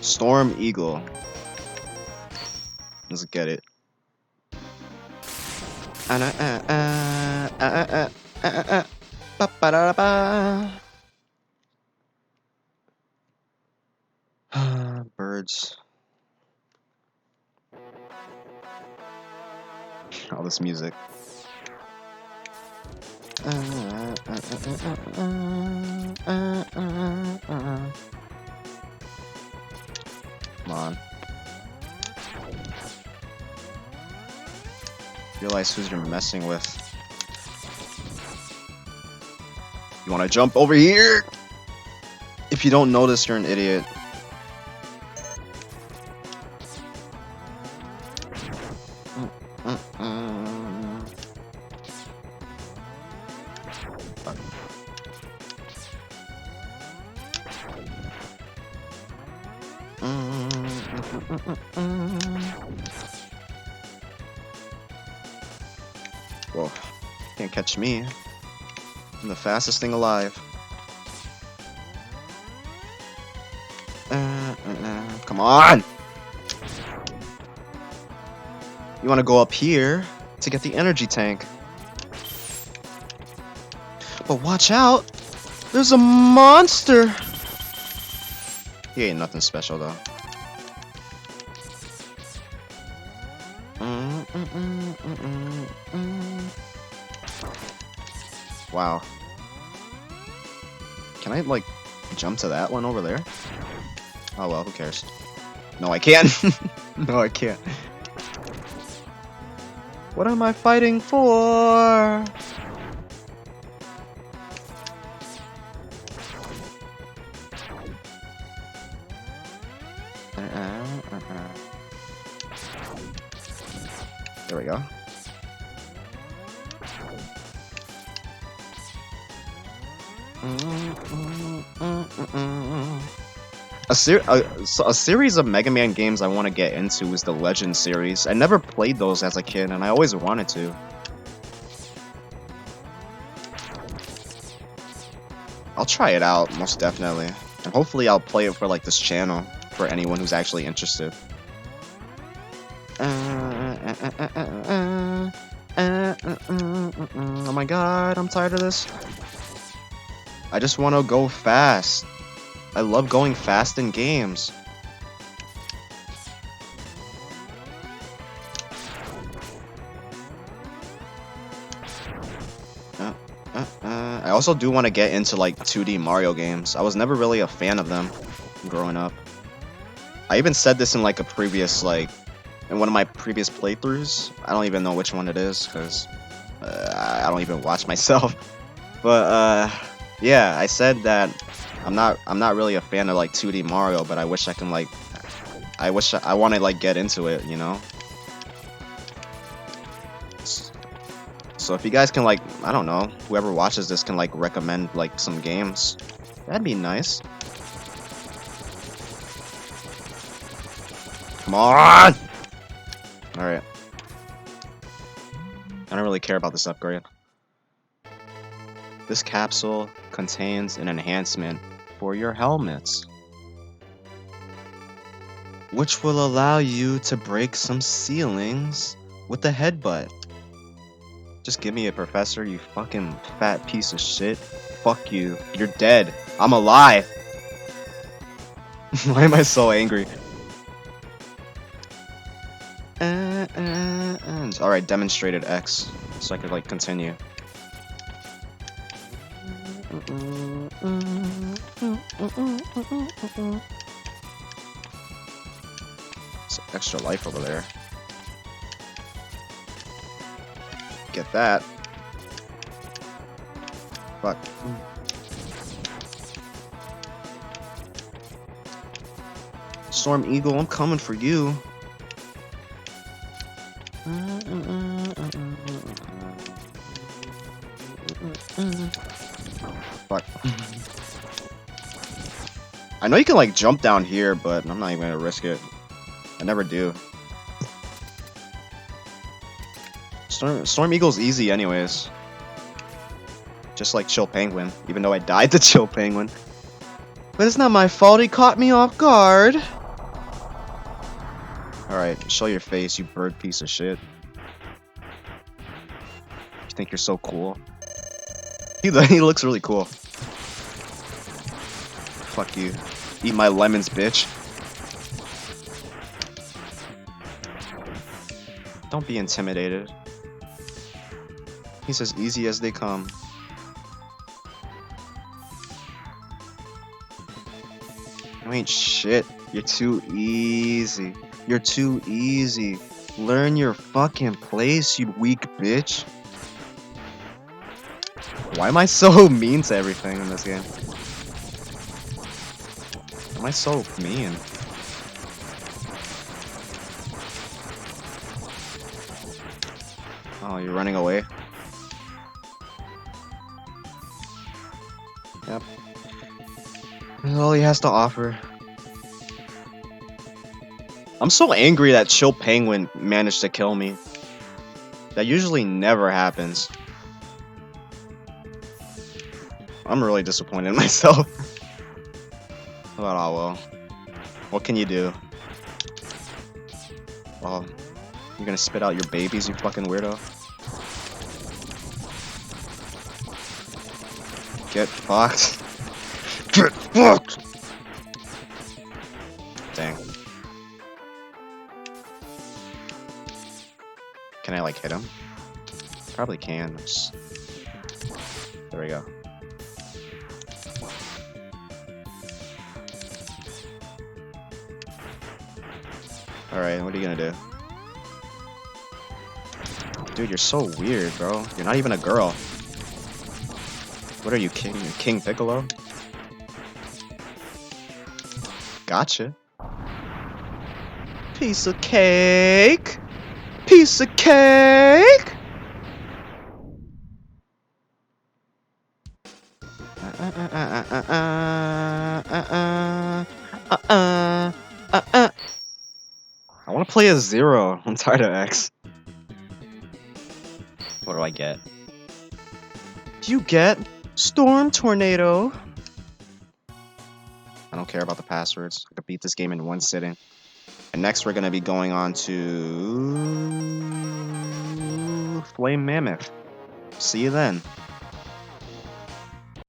Storm Eagle. Let's get it. Birds. All this music. Come on. Realize who you're messing with. You wanna jump over here? If you don't notice, you're an idiot. Whoa, can't catch me. I'm the fastest thing alive. Come on! You want to go up here to get the energy tank. But watch out! There's a monster! He ain't nothing special though. Wow. Can I, like, jump to that one over there? Oh well, who cares? No, I can't! No, I can't. What am I fighting for? There we go. A series of Mega Man games I want to get into is the Legend series. I never played those as a kid, and I always wanted to. I'll try it out, most definitely. And hopefully I'll play it for like this channel, for anyone who's actually interested. Oh my god, I'm tired of this. I just want to go fast. I love going fast in games. I also do want to get into like 2D Mario games. I was never really a fan of them growing up. I even said this in like a previous, like, in one of my previous playthroughs. I don't even know which one it is because I don't even watch myself. But yeah, I said that I'm not really a fan of like 2D Mario, but I wish I can like I want to like get into it, you know? So if you guys can like, I don't know, whoever watches this can like recommend like some games, that'd be nice. Come on! Alright. I don't really care about this upgrade. This capsule contains an enhancement for your helmets, which will allow you to break some ceilings with a headbutt. Just give me it, Professor, you fucking fat piece of shit. Fuck you. You're dead. I'm alive. Why am I so angry? Alright, demonstrated X, so I could like continue. It's extra life over there. Get that. Fuck. Storm Eagle, I'm coming for you. Fuck. I know you can like jump down here, but I'm not even gonna risk it. I never do. Storm Eagle's easy anyways. Just like Chill Penguin, even though I died to Chill Penguin. But it's not my fault, he caught me off guard. Alright, show your face, you bird piece of shit. You think you're so cool? He looks really cool. Fuck you. Eat my lemons, bitch. Don't be intimidated. He's as easy as they come. You ain't shit. You're too easy. You're too easy. Learn your fucking place, you weak bitch. Why am I so mean to everything in this game? Why am I so mean? Oh, you're running away? Yep. That's all he has to offer. I'm so angry that Chill Penguin managed to kill me. That usually never happens. I'm really disappointed in myself. But oh well. What can you do? Oh, you're gonna spit out your babies, you fucking weirdo? Get fucked. Get fucked! Dang. Can I like hit him? Probably can. Just... There we go. Alright, what are you gonna do? Dude, you're so weird, bro. You're not even a girl. What are you, King Piccolo? Gotcha. Piece of cake! Piece of cake! I want to play a Zero. I'm tired of X. What do I get? You get Storm Tornado. I don't care about the passwords. I could beat this game in one sitting. And next we're going to be going on to Flame Mammoth. See you then.